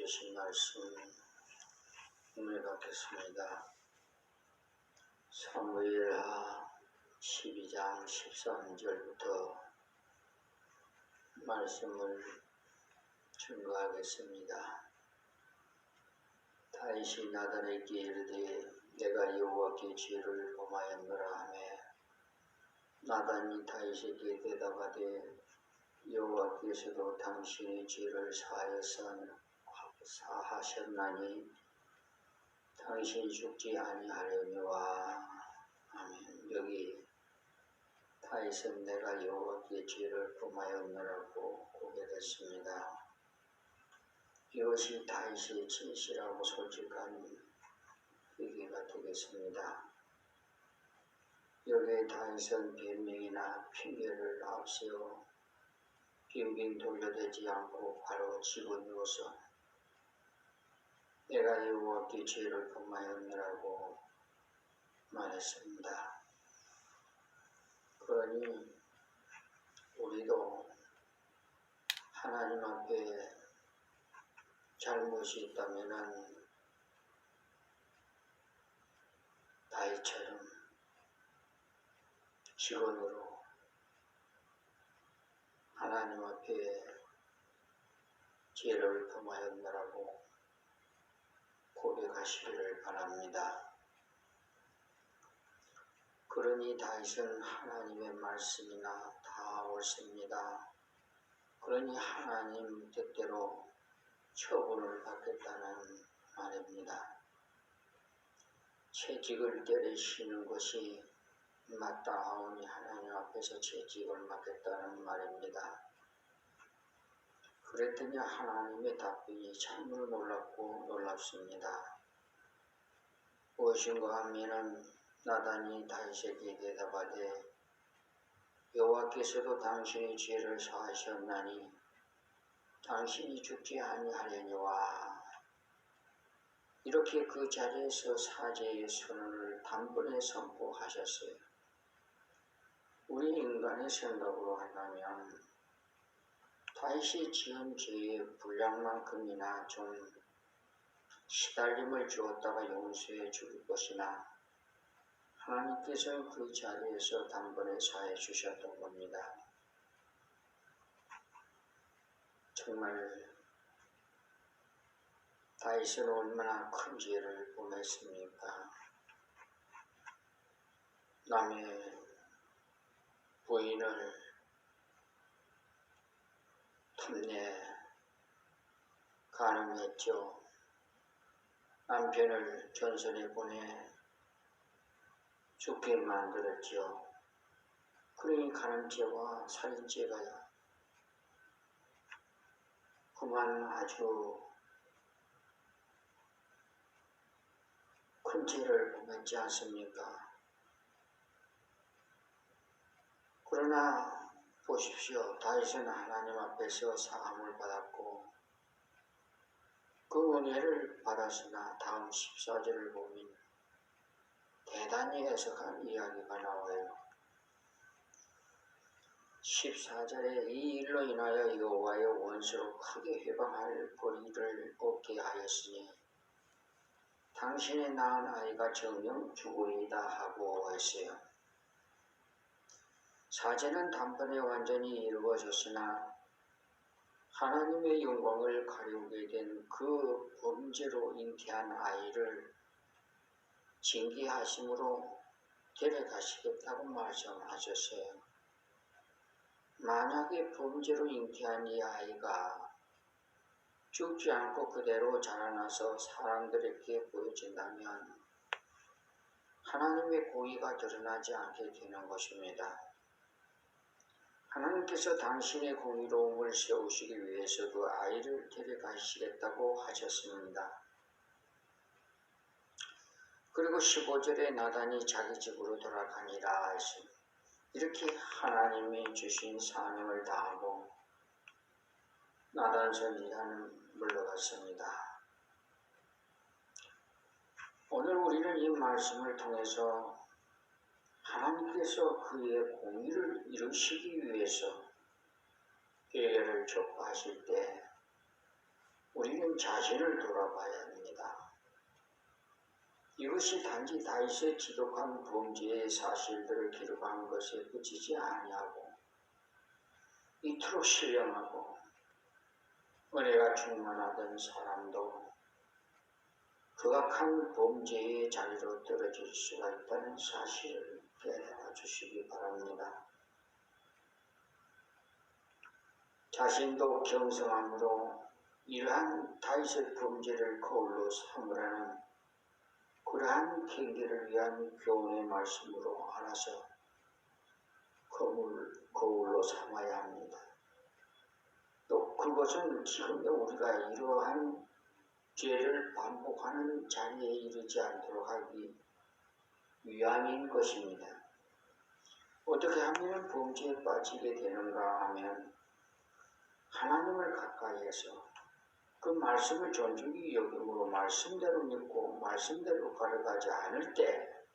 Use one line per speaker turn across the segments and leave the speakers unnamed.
주신 말씀 오늘 받겠습니다. 사무엘하 12장 13절부터 말씀을 증거하겠습니다. 다윗이 나단에게 이르되 내가 여호와께 죄를 범하였노라 하며 나단이 다윗에게 대답하되 여호와께서도 당신의 죄를 사하셨나니 당신이 죽지 아니하려니와. 아멘. 여기 다윗은 내가 여호와께 죄를 범하였노라고 고백했습니다. 이것이 다윗의 진실하고 솔직한 회개가 되겠습니다. 여기에 다윗은 변명이나 핑계를 앞세워 빙빙 돌려대지 않고 바로 집어넣어서 내가 여호와께 죄를 범하였노라고 말했습니다. 그러니 우리도 하나님 앞에 잘못이 있다면 다윗처럼 직언으로 하나님 앞에 죄를 범하였노라고 고백하시기를 바랍니다. 그러니 다윗은 하나님의 말씀이나 다 옳습니다. 그러니 하나님 뜻대로 처분을 받겠다는 말입니다. 채찍을 때리시는 것이 마땅하오니 하나님 앞에서 채찍을 맞겠다는 말입니다. 그랬더니 하나님의 답변이 참으로 놀랍고 놀랍습니다. 무엇인가 하면은 나단이 다윗에게 대답하되 여호와께서도 당신의 죄를 사하셨나니 당신이 죽지 아니하려니와. 이렇게 그 자리에서 사죄의 선언을 단번에 선포하셨어요. 우리 인간의 생각으로 한다면 다윗이 지은 죄의 분량만큼이나 좀 시달림을 주었다가 용서해 줄 것이나 하나님께서는 그 자리에서 단번에 사해 주셨던 겁니다. 정말 다윗은 얼마나 큰 죄를 범했습니까? 남의 부인을 탐내 간음했죠. 남편을 전선에 보내 죽게 만들었죠. 그러니 간음죄와 살인죄가 그만 아주 큰 죄를 범했지 않습니까? 그러나 보십시오. 다윗은 하나님 앞에서 사함을 받았고 그 은혜를 받았으나 다음 14절을 보면 대단히 해석한 이야기가 나와요. 14절에 이 일로 인하여 여호와의 원수로 크게 회방할 벌이를 얻게 하였으니 당신의 낳은 아이가 정녕 죽으리이다 하고 했어요. 사제는 단번에 완전히 이루어졌으나 하나님의 영광을 가리우게 된 그 범죄로 잉태한 아이를 징계하심으로 데려가시겠다고 말씀하셨어요. 만약에 범죄로 잉태한 이 아이가 죽지 않고 그대로 자라나서 사람들에게 보여진다면 하나님의 공의가 드러나지 않게 되는 것입니다. 하나님께서 당신의 공의로움을 세우시기 위해서 그 아이를 데려가시겠다고 하셨습니다. 그리고 15절에 나단이 자기 집으로 돌아가니라 했습니다. 이렇게 하나님이 주신 사명을 다하고 나단 선지자는 물러갔습니다. 오늘 우리는 이 말씀을 통해서 하나님께서 그의 공의를 이루시기 위해서 예를 촉구하실 때 우리는 자신을 돌아봐야 합니다. 이것이 단지 다윗의 지독한 범죄의 사실들을 기록한 것에 그치지 아니하고 이토록 신령하고 은혜가 충만하던 사람도 극악한 범죄의 자리로 떨어질 수가 있다는 사실을 깨달아 주시기 바랍니다. 자신도 경성함으로 이러한 다윗의 범죄를 거울로 삼으라는 그러한 경계를 위한 교훈의 말씀으로 알아서 거울로 삼아야 합니다. 또 그것은 지금의 우리가 이러한 죄를 반복하는 자리에 이르지 않도록 하기 위함인 것입니다. 어떻게 하면 범죄에 빠지게 되는가 하면 하나님을 가까이해서 그 말씀을 존중히 여김으로 말씀대로 믿고 말씀대로 걸어가지 않을 때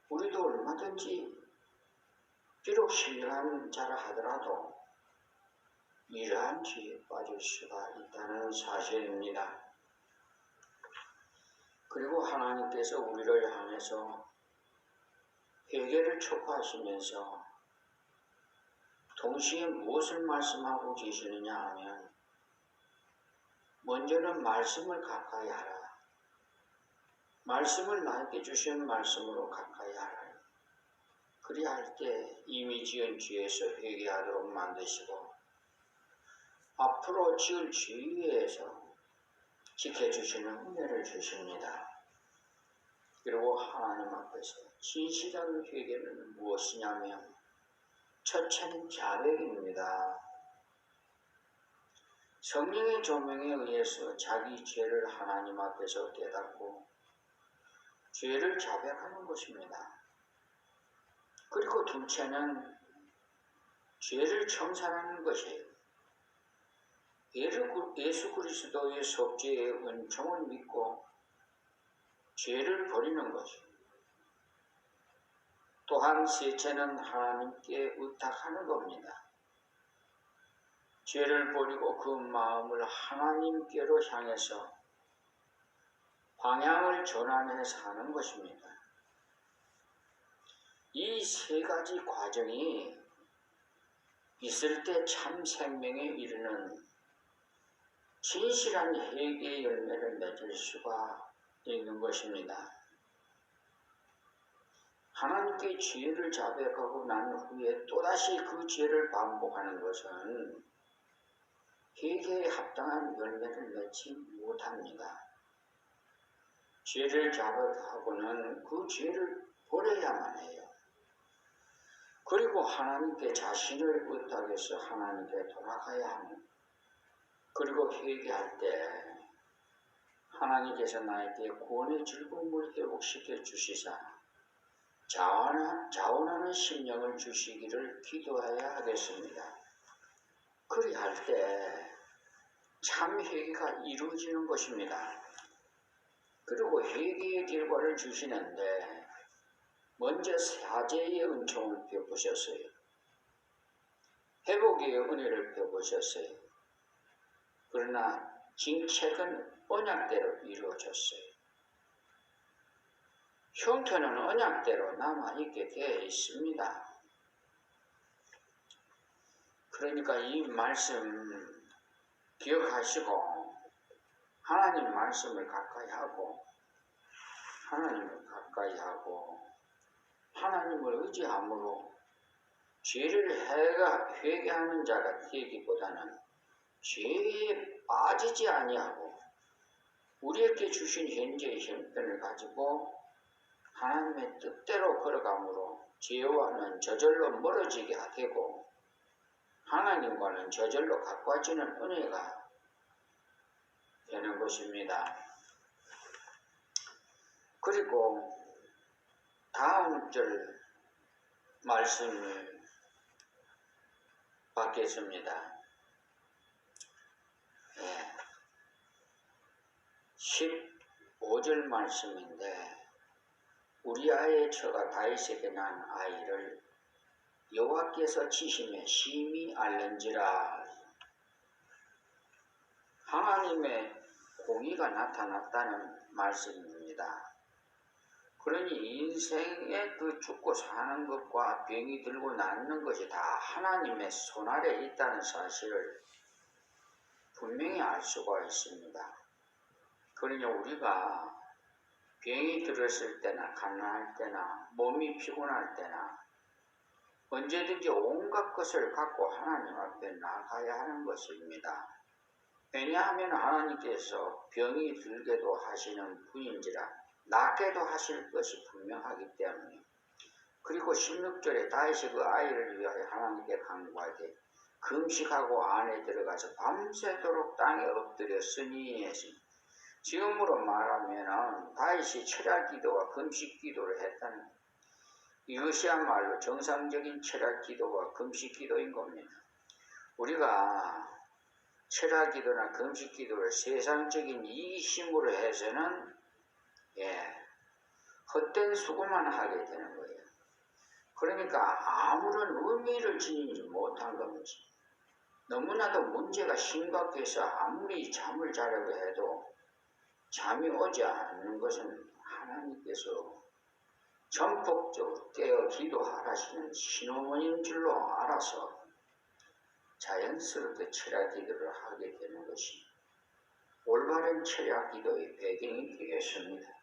우리도 얼마든지 비록 신령한 자라 하더라도 이러한 죄에 빠질 수가 있다는 사실입니다. 그리고 하나님께서 우리를 향해서 회개를 촉구하시면서 동시에 무엇을 말씀하고 계시느냐 하면 먼저는 말씀을 가까이 하라. 말씀을 나에게 주신 말씀으로 가까이 하라. 그리할 때 이미 지은 죄에서 회개하도록 만드시고 앞으로 지을 죄에서 지켜주시는 은혜를 주십니다. 그리고 하나님 앞에서 진실한 회개는 무엇이냐면 첫째는 자백입니다. 성령의 조명에 의해서 자기 죄를 하나님 앞에서 깨닫고 죄를 자백하는 것입니다. 그리고 둘째는 죄를 청산하는 것이에요. 예수 그리스도의 속죄의 은총을 믿고 죄를 버리는 것입니다. 또한 셋째는 하나님께 의탁하는 겁니다. 죄를 버리고 그 마음을 하나님께로 향해서 방향을 전환해 사는 것입니다. 이 세 가지 과정이 있을 때 참 생명에 이르는 진실한 회개의 열매를 맺을 수가 있는 것입니다. 하나님께 죄를 자백하고 난 후에 또다시 그 죄를 반복하는 것은 회개에 합당한 열매를 맺지 못합니다. 죄를 자백하고는 그 죄를 버려야만 해요. 그리고 하나님께 자신을 의탁해서 하나님께 돌아가야 하는, 그리고 회개할 때 하나님께서 나에게 구원의 즐거움을 회복시켜 주시사 자원하는 심령을 주시기를 기도해야 하겠습니다. 그리할 때 참 회개가 이루어지는 것입니다. 그리고 회개의 결과를 주시는데 먼저 사죄의 은총을 베푸셨어요. 회복의 은혜를 베푸셨어요. 그러나 징책은 언약대로 이루어졌어요. 흉터는 언약대로 남아있게 되어 있습니다. 그러니까 이 말씀 기억하시고 하나님 말씀을 가까이 하고 하나님을 가까이 하고 하나님을 의지함으로 죄를 회개하는 자가 되기보다는 죄에 빠지지 아니하고 우리에게 주신 현재의 형편을 가지고 하나님의 뜻대로 걸어감으로 죄와는 저절로 멀어지게 되고 하나님과는 저절로 가까워지는 은혜가 되는 것입니다. 그리고 다음 절 말씀을 받겠습니다. 15절 말씀인데 우리아의 처가 다윗에게 난 아이를 여호와께서 치심에 심히 앓는지라. 하나님의 공의가 나타났다는 말씀입니다. 그러니 인생에 그 죽고 사는 것과 병이 들고 낫는 것이 다 하나님의 손아래 있다는 사실을 분명히 알 수가 있습니다. 그러니 우리가 병이 들었을 때나 가난할 때나 몸이 피곤할 때나 언제든지 온갖 것을 갖고 하나님 앞에 나가야 하는 것입니다. 왜냐하면 하나님께서 병이 들게도 하시는 분인지라 낫게도 하실 것이 분명하기 때문에. 그리고 16절에 다윗이 그 아이를 위하여 하나님께 간구하되 금식하고 안에 들어가서 밤새도록 땅에 엎드렸으니 지금으로 말하면 다윗이 철야 기도와 금식 기도를 했다는 이것이야말로 정상적인 철야 기도와 금식 기도인 겁니다. 우리가 철야 기도나 금식 기도를 세상적인 이기심으로 해서는 헛된 수고만 하게 되는 거예요. 그러니까 아무런 의미를 지니지 못한 겁니다. 너무나도 문제가 심각해서 아무리 잠을 자려고 해도 잠이 오지 않는 것은 하나님께서 전폭적으로 깨어 기도하라시는 신호문인 줄로 알아서 자연스럽게 철야 기도를 하게 되는 것이 올바른 철야 기도의 배경이 되겠습니다.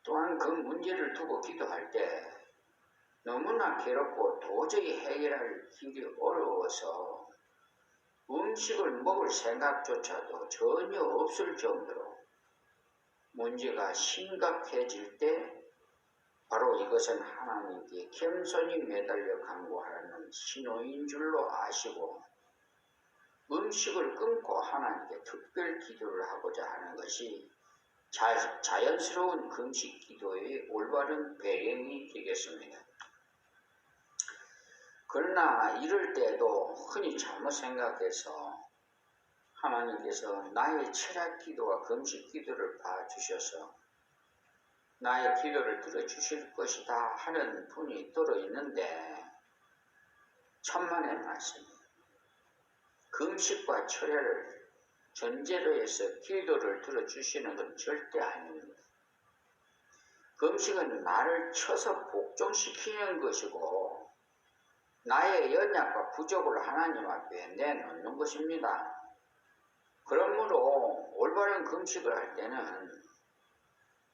또한 그 문제를 두고 기도할 때 너무나 괴롭고 도저히 해결할 길이 어려워서 음식을 먹을 생각조차도 전혀 없을 정도로 문제가 심각해질 때 바로 이것은 하나님께 겸손히 매달려 간구하라는 신호인 줄로 아시고 음식을 끊고 하나님께 특별 기도를 하고자 하는 것이 자연스러운 금식 기도의 올바른 배경이 되겠습니다. 그러나 이럴 때도 흔히 잘못 생각해서 하나님께서 나의 철야 기도와 금식 기도를 봐주셔서 나의 기도를 들어주실 것이다 하는 분이 들어있는데 천만의 말씀입니다. 금식과 철야를 전제로 해서 기도를 들어주시는 건 절대 아닙니다. 금식은 나를 쳐서 복종시키는 것이고 나의 연약과 부족을 하나님 앞에 내놓는 것입니다. 그러므로 올바른 금식을 할 때는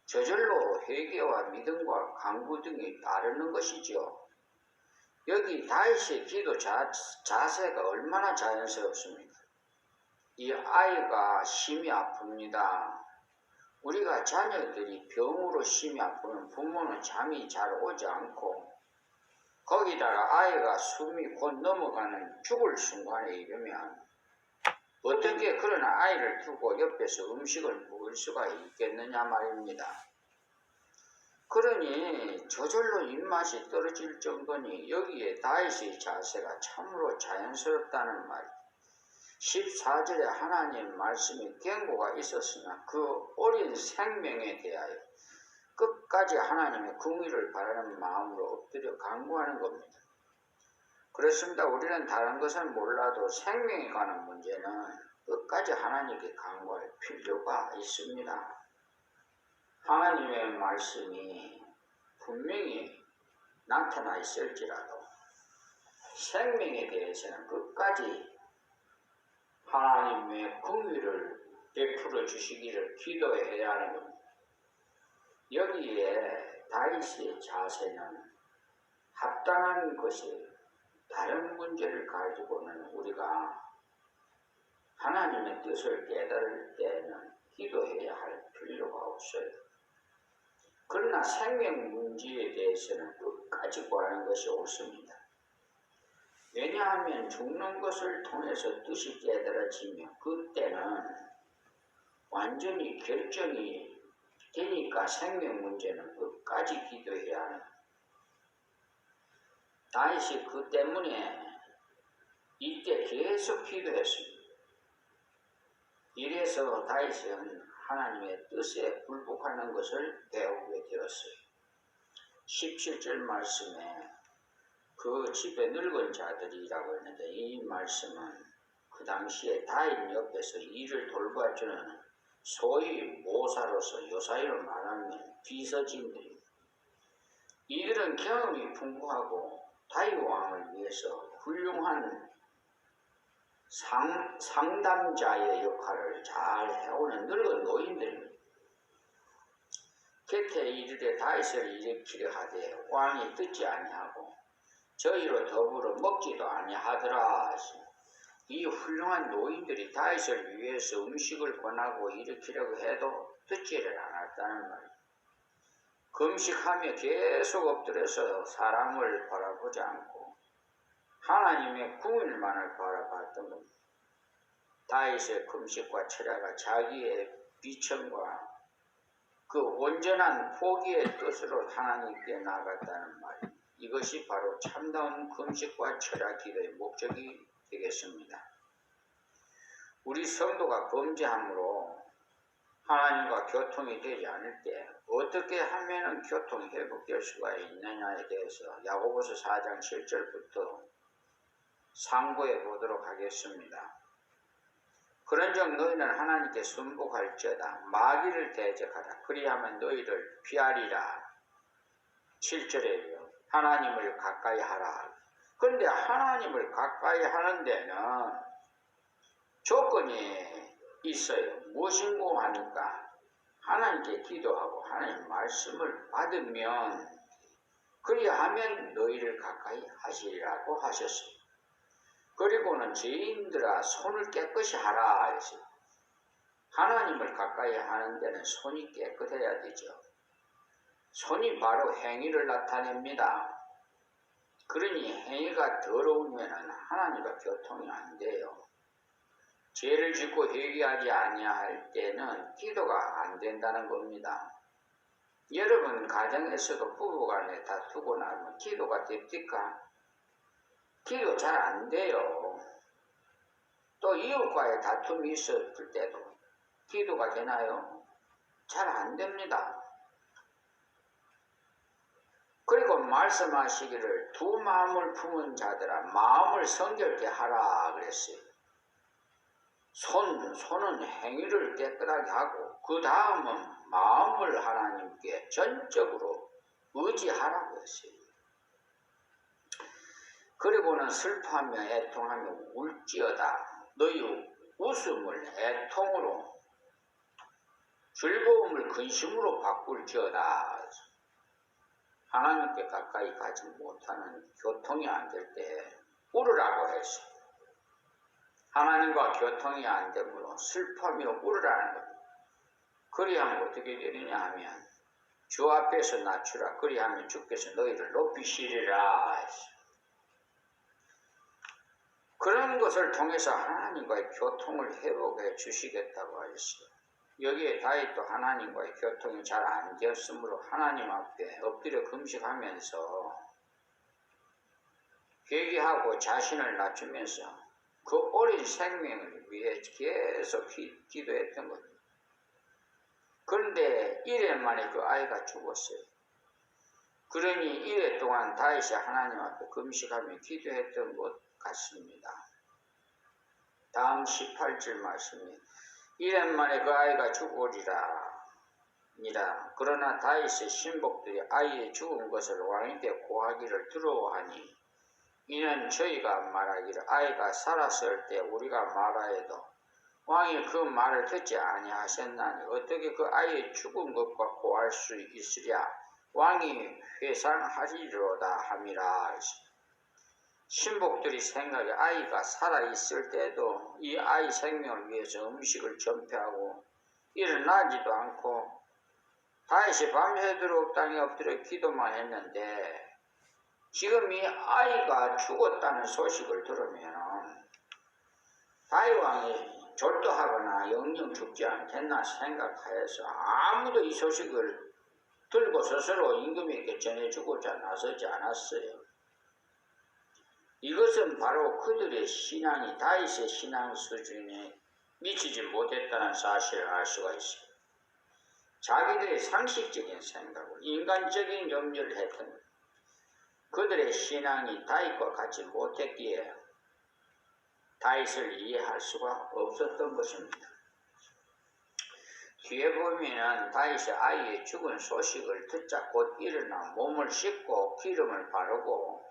저절로 회개와 믿음과 간구 등이 따르는 것이죠. 여기 다윗의 기도 자세가 얼마나 자연스럽습니까? 이 아이가 심히 아픕니다. 우리가 자녀들이 병으로 심히 아프면 부모는 잠이 잘 오지 않고 거기다가 아이가 숨이 곧 넘어가는 죽을 순간에 이르면 어떻게 그런 아이를 두고 옆에서 음식을 먹을 수가 있겠느냐 말입니다. 그러니 저절로 입맛이 떨어질 정도니 여기에 다윗의 자세가 참으로 자연스럽다는 말이에요. 14절에 하나님 말씀에 경고가 있었으나 그 어린 생명에 대하여 끝까지 하나님의 긍휼을 바라는 마음으로 엎드려 간구하는 겁니다. 그렇습니다. 우리는 다른 것은 몰라도 생명에 관한 문제는 끝까지 하나님께 간구할 필요가 있습니다. 하나님의 말씀이 분명히 나타나 있을지라도 생명에 대해서는 끝까지 하나님의 긍휼을 베풀어 주시기를 기도해야 하는 겁니다. 여기에 다윗의 자세는 합당한 것이 다른 문제를 가지고는 우리가 하나님의 뜻을 깨달을 때는 기도해야 할 필요가 없어요. 그러나 생명 문제에 대해서는 끝까지 구하는 것이 옳습니다. 왜냐하면 죽는 것을 통해서 뜻이 깨달아지며 그때는 완전히 결정이 되니까 생명 문제는 끝까지 기도해야 하는 다윗이 그 때문에 이때 계속 기도했습니다. 이래서 다윗은 하나님의 뜻에 굴복하는 것을 배우게 되었어요. 17절 말씀에 그 집에 늙은 자들이라고 했는데 이 말씀은 그 당시에 다인 옆에서 일을 돌봐주는 소위 모사로서 요사이로 말하면 비서진들입니다. 이들은 경험이 풍부하고 다이왕을 위해서 훌륭한 상담자의 역할을 잘 해오는 늙은 노인들입니다. 곁에 이르되 다윗을 일으키려 하되 왕이 듣지 아니하고 저희로 더불어 먹지도 아니하더라. 이 훌륭한 노인들이 다윗을 위해서 음식을 권하고 일으키려고 해도 듣지를 않았다는 말이에요. 금식하며 계속 엎드려서 사람을 바라보지 않고 하나님의 궁일만을 바라봤던 겁니다. 다윗의 금식과 철야가 자기의 비천과 그 온전한 포기의 뜻으로 하나님께 나아갔다는 말, 이것이 바로 참다운 금식과 철야 기도의 목적이 되겠습니다. 우리 성도가 범죄함으로 하나님과 교통이 되지 않을 때 어떻게 하면 교통이 회복될 수가 있느냐에 대해서 야고보서 4장 7절부터 상고해 보도록 하겠습니다. 그런즉 너희는 하나님께 순복할지어다. 마귀를 대적하라. 그리하면 너희를 피하리라. 7절에요. 하나님을 가까이 하라. 그런데 하나님을 가까이 하는 데는 조건이 있어요. 무엇인고 하니까 하나님께 기도하고 하나님 말씀을 받으면 그리하면 너희를 가까이 하시리라고 하셨어요. 그리고는 죄인들아 손을 깨끗이 하라 했어요. 하나님을 가까이 하는 데는 손이 깨끗해야 되죠. 손이 바로 행위를 나타냅니다. 그러니 행위가 더러우면 하나님과 교통이 안 돼요. 죄를 짓고 회개하지 아니할 때는 기도가 안 된다는 겁니다. 여러분 가정에서도 부부간에 다투고 나면 기도가 됩니까? 기도 잘 안 돼요. 또 이웃과의 다툼이 있었을 때도 기도가 되나요? 잘 안 됩니다. 그리고 말씀하시기를 두 마음을 품은 자들아 마음을 성결케 하라 그랬어요. 손은 행위를 깨끗하게 하고 그 다음은 마음을 하나님께 전적으로 의지하라고 했어요. 그리고는 슬퍼하며 애통하며 울지어다. 너희 웃음을 애통으로 즐거움을 근심으로 바꿀지어다. 하나님께 가까이 가지 못하는 교통이 안 될 때 울으라고 했어요. 하나님과 교통이 안 되므로 슬퍼하며 울으라는 겁니다. 그리하면 어떻게 되느냐 하면 주 앞에서 낮추라. 그리하면 주께서 너희를 높이시리라 했어요. 그런 것을 통해서 하나님과의 교통을 회복해 주시겠다고 하셨어요. 여기에 다윗도 하나님과의 교통이 잘 안 되었으므로 하나님 앞에 엎드려 금식하면서 회개하고 자신을 낮추면서 그 어린 생명을 위해 계속 기도했던 거죠. 그런데 1회 만에 그 아이가 죽었어요. 그러니 1회 동안 다윗이 하나님 앞에 금식하며 기도했던 것 같습니다. 다음 18절 말씀이 1년 만에 그 아이가 죽으리라. 그러나 다윗의 신복들이 아이의 죽은 것을 왕에게 고하기를 두려워하니 이는 저희가 말하기를 아이가 살았을 때 우리가 말하여도 왕이 그 말을 듣지 아니하셨나니 어떻게 그 아이의 죽은 것과 고할 수 있으랴. 왕이 회상하리로다 함이라. 신복들이 생각해 아이가 살아있을 때도 이 아이 생명을 위해서 음식을 전폐하고 일어나지도 않고 다윗이 밤새도록 땅에 엎드려 기도만 했는데 지금 이 아이가 죽었다는 소식을 들으면 다윗 왕이 졸도하거나 영영 죽지 않겠나 생각하여서 아무도 이 소식을 들고 스스로 임금에게 전해주고자 나서지 않았어요. 이것은 바로 그들의 신앙이 다윗의 신앙 수준에 미치지 못했다는 사실을 알 수가 있어요. 자기들의 상식적인 생각을 인간적인 염려를 했던 것. 그들의 신앙이 다윗과 같지 못했기에 다윗을 이해할 수가 없었던 것입니다. 뒤에 보면은 다윗이 아이의 죽은 소식을 듣자 곧 일어나 몸을 씻고 기름을 바르고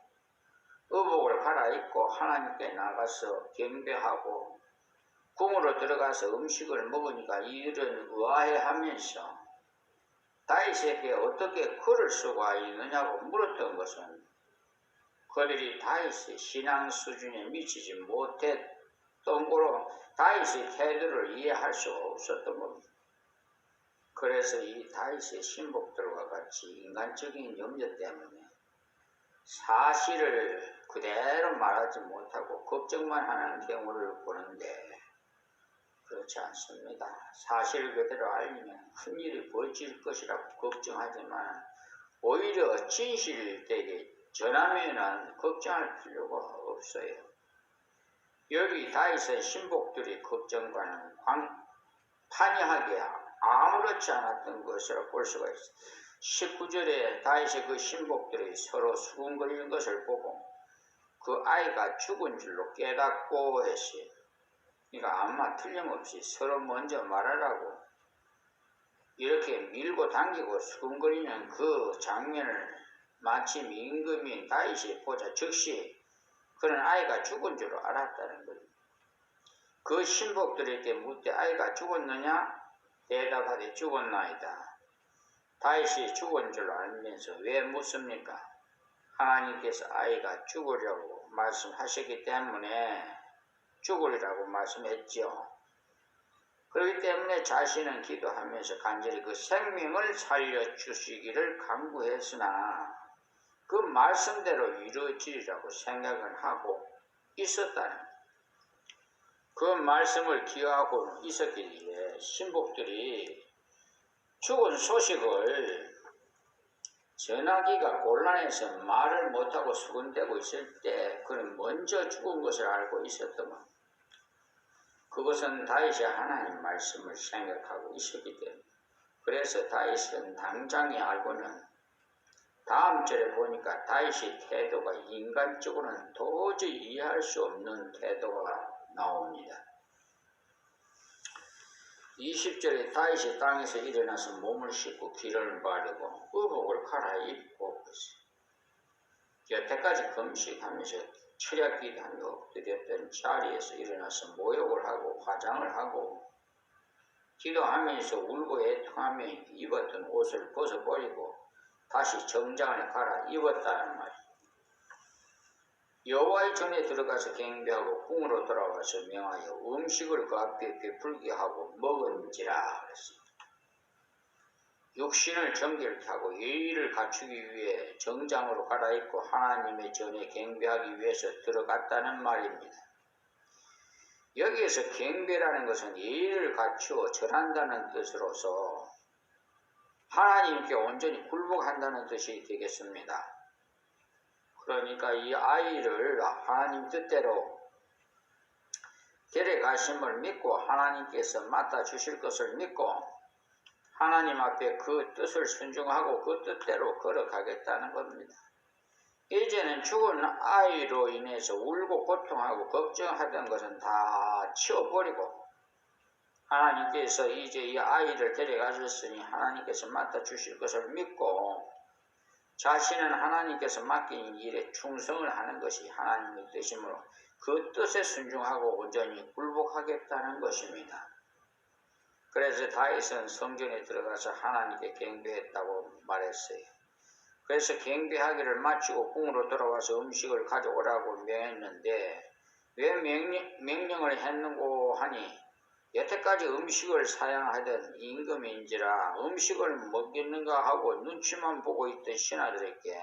의복을 갈아입고 하나님께 나가서 경배하고 궁으로 들어가서 음식을 먹으니까 이들은 의아해하면서 다윗에게 어떻게 글을 수가 있느냐고 물었던 것은 그들이 다윗의 신앙 수준에 미치지 못했던 거로 다윗의 태도를 이해할 수가 없었던 겁니다. 그래서 이 다윗의 신복들과 같이 인간적인 염려 때문에 사실을 그대로 말하지 못하고 걱정만 하는 경우를 보는데 그렇지 않습니다. 사실을 그대로 알리면 큰일이 벌어질 것이라고 걱정하지만 오히려 진실되게 전하면 걱정할 필요가 없어요. 여기 다윗의 신복들의 걱정과는 판이하게 아무렇지 않았던 것을 볼 수가 있습니다. 19절에 다윗의 그 신복들이 서로 수군거리는 것을 보고 그 아이가 죽은 줄로 깨닫고 했어요. 그러니까 아마 틀림없이 서로 먼저 말하라고 이렇게 밀고 당기고 수군거리는 그 장면을 마침 임금인 다윗이 보자 즉시 그는 아이가 죽은 줄 알았다는 거예요. 그 신복들에게 묻되 아이가 죽었느냐? 대답하되 죽었나이다. 다윗이 죽은 줄 알면서 왜 묻습니까? 하나님께서 아이가 죽으려고 말씀하셨기 때문에 죽으리라고 말씀했지요. 그렇기 때문에 자신은 기도하면서 간절히 그 생명을 살려주시기를 간구했으나 그 말씀대로 이루어지리라고 생각을 하고 있었다는 그 말씀을 기억하고 있었기에 신복들이 죽은 소식을 전하기가 곤란해서 말을 못하고 수군대고 있을 때 그는 먼저 죽은 것을 알고 있었더만 그것은 다윗이 하나님 말씀을 생각하고 있었기 때문에 그래서 다윗은 당장에 알고는 다음 절에 보니까 다윗의 태도가 인간적으로는 도저히 이해할 수 없는 태도가 나옵니다. 20절에 다윗이 땅에서 일어나서 몸을 씻고 기름을 바르고 의복을 갈아입고 여태까지 금식하면서 철야기도하며 엎드렸던 자리에서 일어나서 모욕을 하고 화장을 하고 기도하면서 울고 애통하며 입었던 옷을 벗어버리고 다시 정장을 갈아입었다는 말입니다. 여호와의 전에 들어가서 경배하고 궁으로 돌아와서 명하여 음식을 그 앞에 베풀게 하고 먹은지라 그랬습니다. 육신을 정결케 하고 예의를 갖추기 위해 정장으로 갈아입고 하나님의 전에 경배하기 위해서 들어갔다는 말입니다. 여기에서 경배라는 것은 예의를 갖추어 절한다는 뜻으로서 하나님께 온전히 굴복한다는 뜻이 되겠습니다. 그러니까 이 아이를 하나님 뜻대로 데려가심을 믿고 하나님께서 맡아 주실 것을 믿고 하나님 앞에 그 뜻을 순종하고 그 뜻대로 걸어가겠다는 겁니다. 이제는 죽은 아이로 인해서 울고 고통하고 걱정하던 것은 다 치워버리고 하나님께서 이제 이 아이를 데려가셨으니 하나님께서 맡아 주실 것을 믿고 자신은 하나님께서 맡긴 일에 충성을 하는 것이 하나님의 뜻이므로 그 뜻에 순종하고 온전히 굴복하겠다는 것입니다. 그래서 다윗은 성전에 들어가서 하나님께 경배했다고 말했어요. 그래서 경배하기를 마치고 궁으로 돌아와서 음식을 가져오라고 명했는데 왜 명령을 했는고 하니 여태까지 음식을 사양하던 임금인지라 음식을 먹겠는가 하고 눈치만 보고 있던 신하들에게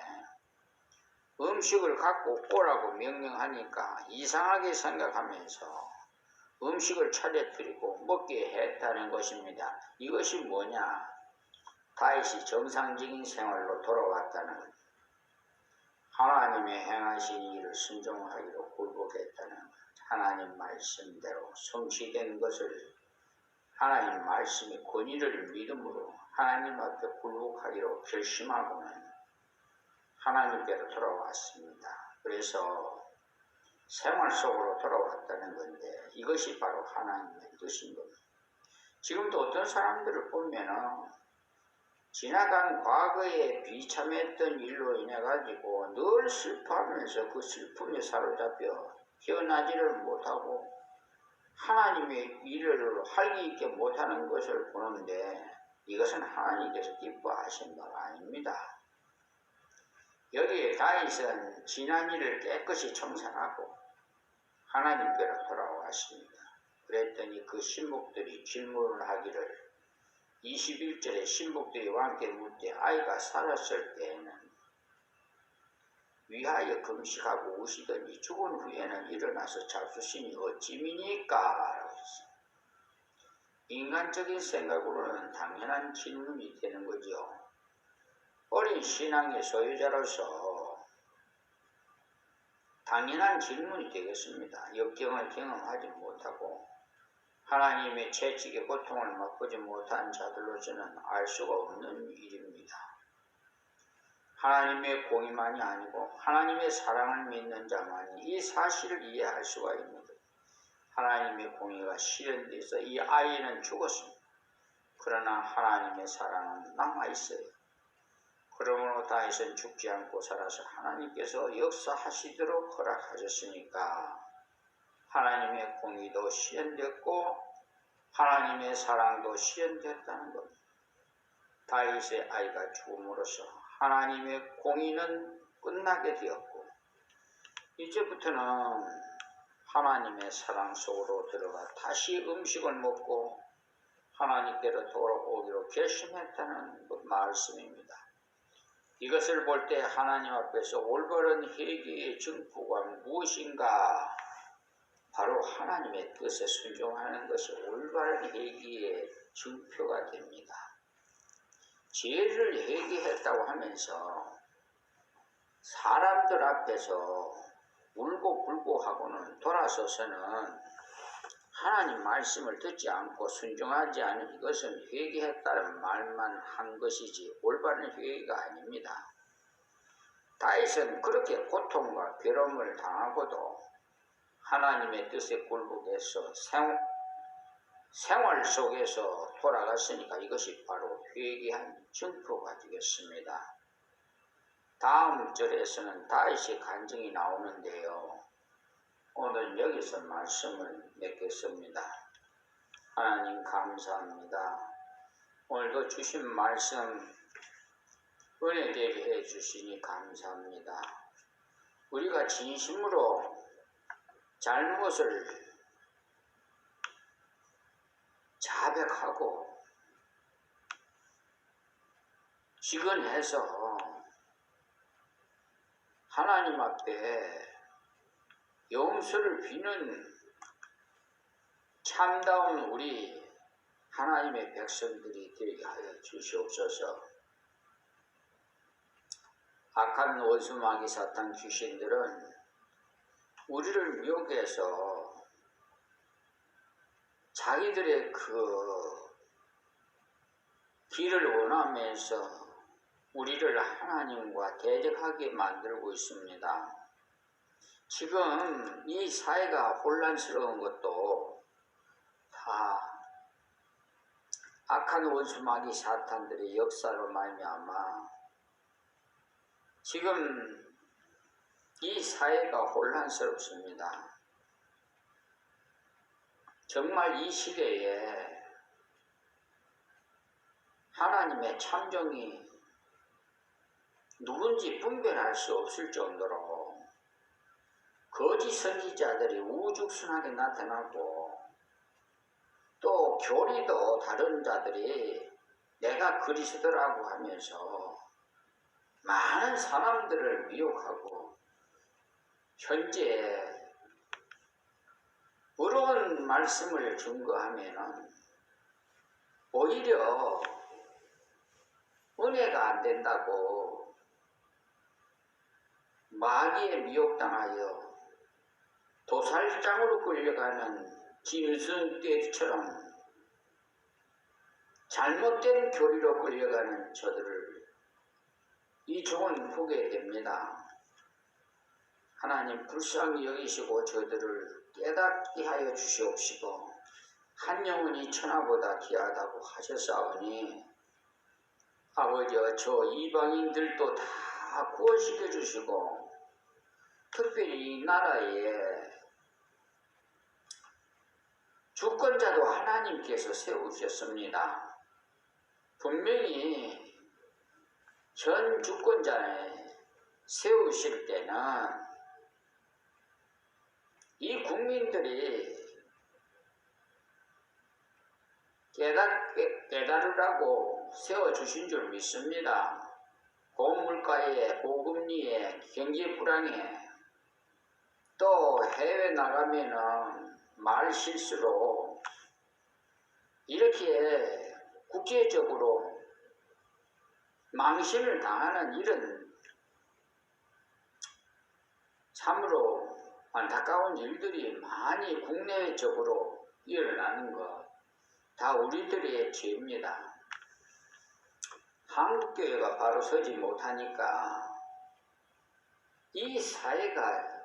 음식을 갖고 오라고 명령하니까 이상하게 생각하면서 음식을 차려드리고 먹게 했다는 것입니다. 이것이 뭐냐? 다윗이 정상적인 생활로 돌아왔다는 하나님의 행하신 일을 순종하기로 굴복했다는 하나님 말씀대로 성취된 것을 하나님 말씀의 권위를 믿음으로 하나님 앞에 굴복하기로 결심하고는 하나님께로 돌아왔습니다. 그래서 생활 속으로 돌아왔다는 건데 이것이 바로 하나님의 뜻인 겁니다. 지금도 어떤 사람들을 보면은 지나간 과거에 비참했던 일로 인해 가지고 늘 슬퍼하면서 그 슬픔에 사로잡혀 헤어나지를 못하고 하나님의 일을 활기 있게 못하는 것을 보는데 이것은 하나님께서 기뻐하신 바가 아닙니다. 여기에 다윗은 지난 일을 깨끗이 청산하고 하나님께로 돌아왔습니다. 그랬더니 그 신복들이 질문을 하기를 21절에 신복들이 왕께 묻되 아이가 살았을 때에는 위하여 금식하고 우시더니 죽은 후에는 일어나서 잡수시니 어찌미니까? 라고 했습니다. 인간적인 생각으로는 당연한 질문이 되는 거죠. 어린 신앙의 소유자로서 당연한 질문이 되겠습니다. 역경을 경험하지 못하고 하나님의 채찍의 고통을 맛보지 못한 자들로서는 알 수가 없는 일입니다. 하나님의 공의만이 아니고 하나님의 사랑을 믿는 자만이 이 사실을 이해할 수가 있는 것. 하나님의 공의가 실현돼서 이 아이는 죽었습니다. 그러나 하나님의 사랑은 남아있어요. 그러므로 다윗은 죽지 않고 살아서 하나님께서 역사하시도록 허락하셨으니까 하나님의 공의도 실현됐고 하나님의 사랑도 실현됐다는 겁니다. 다윗의 아이가 죽음으로써 하나님의 공의는 끝나게 되었고 이제부터는 하나님의 사랑 속으로 들어가 다시 음식을 먹고 하나님께로 돌아오기로 결심했다는 말씀입니다. 이것을 볼 때 하나님 앞에서 올바른 회개의 증거가 무엇인가? 바로 하나님의 뜻에 순종하는 것이 올바른 회개의 증표가 됩니다. 죄를 회개했다고 하면서 사람들 앞에서 울고 불고 하고는 돌아서서는 하나님 말씀을 듣지 않고 순종하지 않은 이것은 회개했다는 말만 한 것이지 올바른 회개가 아닙니다. 다윗은 그렇게 고통과 괴로움을 당하고도 하나님의 뜻에 굴복해서 생활 속에서 돌아갔으니까 이것이 바로 회개한 증표가 되겠습니다. 다음 절에서는 다윗의 간증이 나오는데요. 오늘 여기서 말씀을 맺겠습니다. 하나님 감사합니다. 오늘도 주신 말씀 은혜되게 해주시니 감사합니다. 우리가 진심으로 잘못을 자백하고 직언해서 하나님 앞에 용서를 비는 참다운 우리 하나님의 백성들이 되게 하여 주시옵소서. 악한 원수 마귀 사탄 귀신들은 우리를 미혹해서 자기들의 그 길을 원하면서 우리를 하나님과 대적하게 만들고 있습니다. 지금 이 사회가 혼란스러운 것도 다 악한 원수 마귀 사탄들의 역사로 말미암아 지금 이 사회가 혼란스럽습니다. 정말 이 시대에 하나님의 참종이 누군지 분별할 수 없을 정도로 거짓 선지자들이 우죽순하게 나타나고 또 교리도 다른 자들이 내가 그리스도라고 하면서 많은 사람들을 미혹하고 현재 어려운 말씀을 증거하면 오히려 은혜가 안 된다고 마귀에 미혹당하여 도살장으로 끌려가는 짐승떼처럼 잘못된 교리로 끌려가는 저들을 이 종은 보게 됩니다. 하나님 불쌍히 여기시고 저들을 깨닫게 하여 주시옵시고 한 영혼이 천하보다 귀하다고 하셨사오니 아버지여 저 이방인들도 다 구원시켜 주시고 특별히 이 나라에 주권자도 하나님께서 세우셨습니다. 분명히 현 주권자에 세우실 때는 이 국민들이 깨달으라고 세워주신 줄 믿습니다. 고물가에, 고금리에, 경제 불황에 또 해외 나가면은 말 실수로 이렇게 국제적으로 망신을 당하는 이런 참으로 안타까운 일들이 많이 국내적으로 일어나는 것 다 우리들의 죄입니다. 한국교회가 바로 서지 못하니까 이 사회가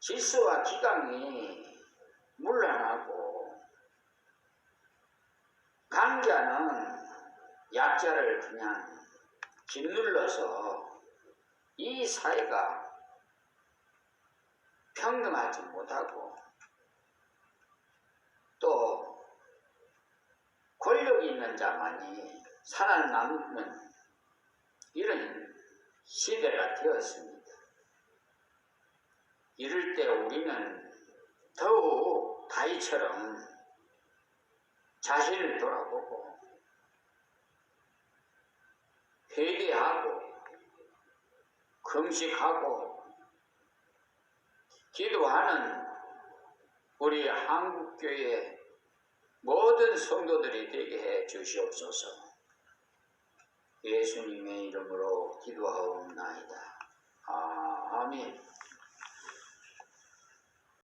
질서와 기강이 문란하고 강자는 약자를 그냥 짓눌러서 이 사회가 평등하지 못하고 또 권력 있는 자만이 살아남는 이런 시대가 되었습니다. 이럴 때 우리는 더욱 다윗처럼 자신을 돌아보고 회개하고 금식하고 기도하는 우리 한국교회 모든 성도들이 되게 해 주시옵소서. 예수님의 이름으로 기도하옵나이다. 아멘.